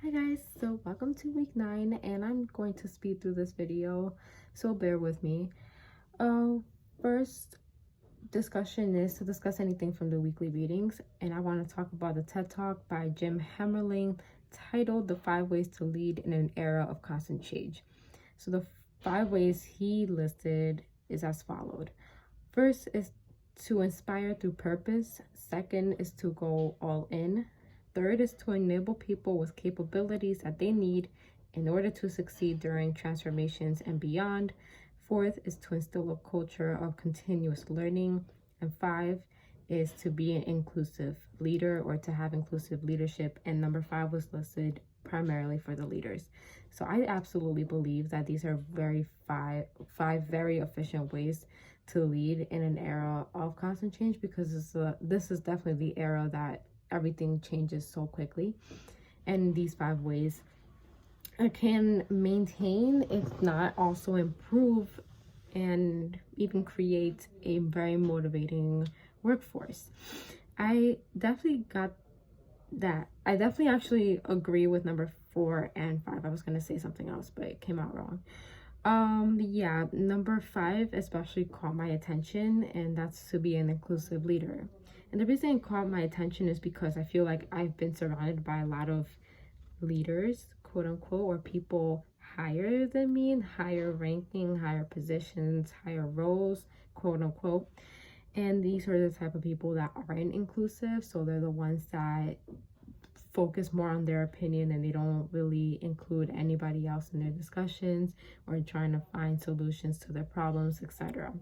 Hi guys, so welcome to week 9 and I'm going to speed through this video, so bear with me. First discussion is to discuss anything from the weekly readings, and I want to talk about the TED Talk by Jim Hammerling titled The 5 Ways to Lead in an Era of Constant Change. So the 5 ways he listed is as followed. First is to inspire through purpose. Second is to go all in. Third is to enable people with capabilities that they need in order to succeed during transformations and beyond. Fourth is to instill a culture of continuous learning. And 5 is to be an inclusive leader or to have inclusive leadership. And number 5 was listed primarily for the leaders. So I absolutely believe that these are five very efficient ways to lead in an era of constant change, because this is definitely the era that everything changes so quickly. And these 5 ways can maintain, if not also improve, and even create a very motivating workforce. I definitely got that. I definitely actually agree with number 4 and 5. I was going to say something else, but it came out wrong. Yeah, number 5 especially caught my attention, and that's to be an inclusive leader. And the reason it caught my attention is because I feel like I've been surrounded by a lot of leaders, quote unquote, or people higher than me, in higher ranking, higher positions, higher roles, quote unquote. And these are the type of people that aren't inclusive. So they're the ones that focus more on their opinion and they don't really include anybody else in their discussions or trying to find solutions to their problems, etc.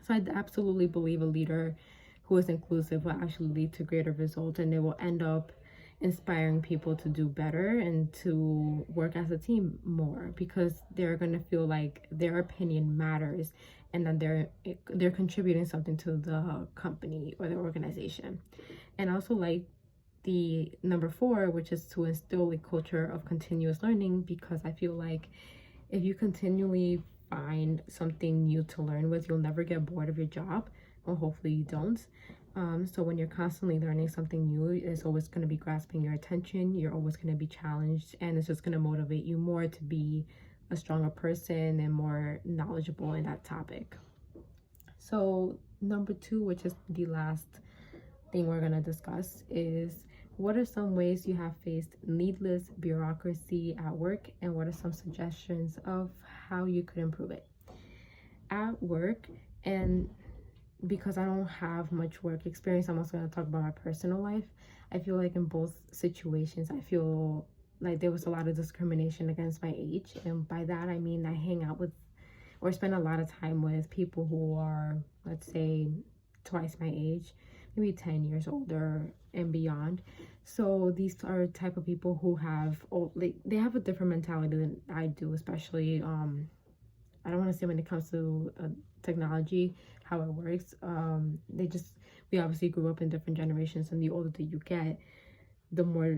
So I absolutely believe a leader who is inclusive will actually lead to greater results, and they will end up inspiring people to do better and to work as a team more, because they're going to feel like their opinion matters and that they're contributing something to the company or the organization. And also, like the number 4, which is to instill a culture of continuous learning, because I feel like if you continually find something new to learn with, you'll never get bored of your job, or hopefully you don't. So when you're constantly learning something new, it's always going to be grasping your attention. You're always going to be challenged, and it's just going to motivate you more to be a stronger person and more knowledgeable in that topic. So number 2, which is the last thing we're going to discuss, is what are some ways you have faced needless bureaucracy at work, and what are some suggestions of how you could improve it at work? And because I don't have much work experience, I'm also going to talk about my personal life. I feel like in both situations, I feel like there was a lot of discrimination against my age. And by that, I mean I hang out with or spend a lot of time with people who are, let's say, twice my age, maybe 10 years older and beyond. So these are type of people who have, they have a different mentality than I do, especially I don't want to say when it comes to technology, how it works. We obviously grew up in different generations, and the older that you get, the more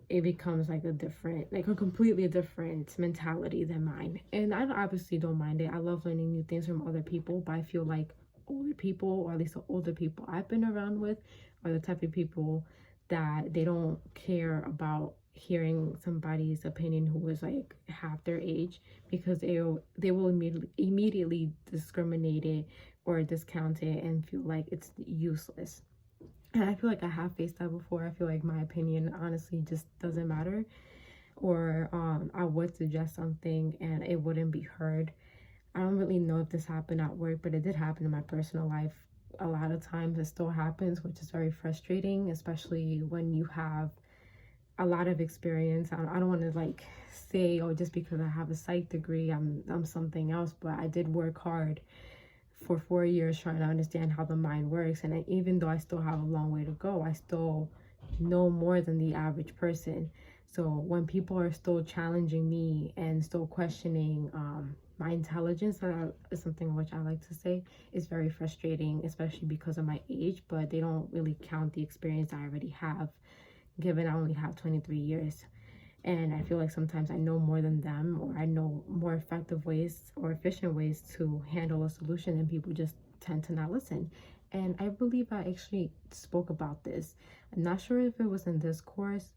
it becomes like a completely different mentality than mine. And I obviously don't mind it. I love learning new things from other people, but I feel like older people, or at least the older people I've been around with, are the type of people that they don't care about hearing somebody's opinion who is like half their age, because they will immediately discriminate it or discount it and feel like it's useless. And I feel like I have faced that before. I feel like my opinion honestly just doesn't matter, or I would suggest something and it wouldn't be heard. I don't really know if this happened at work, but it did happen in my personal life. A lot of times it still happens, which is very frustrating, especially when you have a lot of experience. I don't want to like say, oh, just because I have a psych degree, I'm something else, but I did work hard for 4 years trying to understand how the mind works. And even though I still have a long way to go, I still know more than the average person. So when people are still challenging me and still questioning my intelligence, that is something which I like to say is very frustrating, especially because of my age, but they don't really count the experience I already have, given I only have 23 years. And I feel like sometimes I know more than them, or I know more effective ways or efficient ways to handle a solution, and people just tend to not listen. And I believe I actually spoke about this. I'm not sure if it was in this course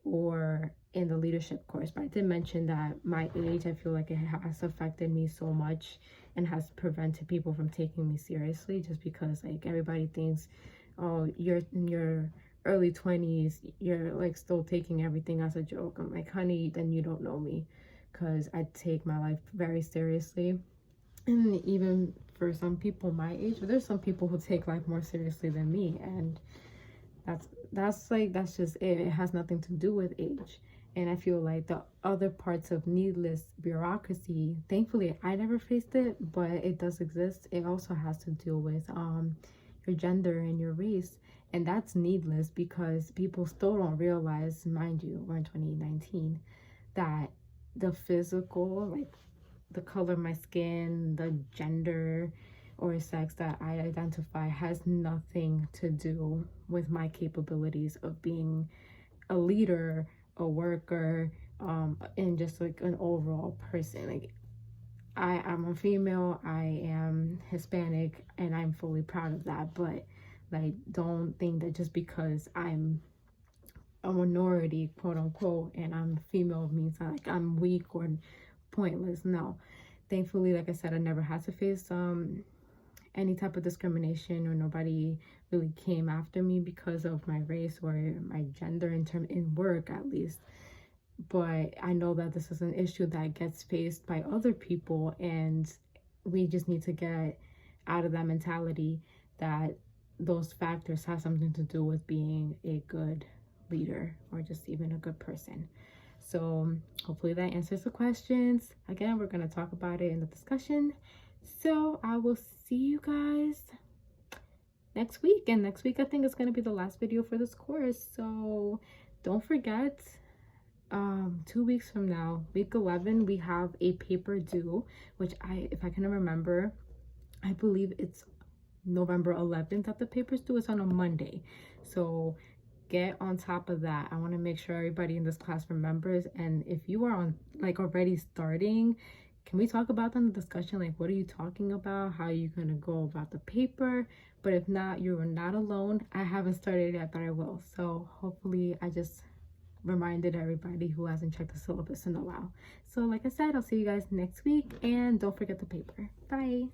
or in the leadership course. But I did mention that my age, I feel like it has affected me so much and has prevented people from taking me seriously, just because like everybody thinks, oh, you're in your early 20s, you're like still taking everything as a joke. I'm like, honey, then you don't know me, because I take my life very seriously. And even for some people my age, but there's some people who take life more seriously than me, and that's just it. It has nothing to do with age. And I feel like the other parts of needless bureaucracy, thankfully I never faced it, but it does exist. It also has to deal with your gender and your race, and that's needless because people still don't realize, mind you, we're in 2019, that the physical, like the color of my skin, the gender or sex that I identify, has nothing to do with my capabilities of being a leader, a worker, and just like an overall person. Like I'm a female, I am Hispanic, and I'm fully proud of that. But like, don't think that just because I'm a minority, quote unquote, and I'm female means that like I'm weak or pointless. No, thankfully, like I said, I never had to face any type of discrimination, or nobody really came after me because of my race or my gender, in work at least. But I know that this is an issue that gets faced by other people, and we just need to get out of that mentality that those factors have something to do with being a good leader or just even a good person. So hopefully that answers the questions. Again, we're going to talk about it in the discussion. So I will see you guys next week. And next week, I think it's going to be the last video for this course. So don't forget, 2 weeks from now, week 11, we have a paper due, which if I can remember, I believe it's November 11th that the paper's due. It's on a Monday. So get on top of that. I want to make sure everybody in this class remembers. And if you are on like already starting, can we talk about that in the discussion? Like, what are you talking about? How are you going to go about the paper? But if not, you are not alone. I haven't started yet, but I will. So hopefully I just reminded everybody who hasn't checked the syllabus in a while. So like I said, I'll see you guys next week, and don't forget the paper. Bye.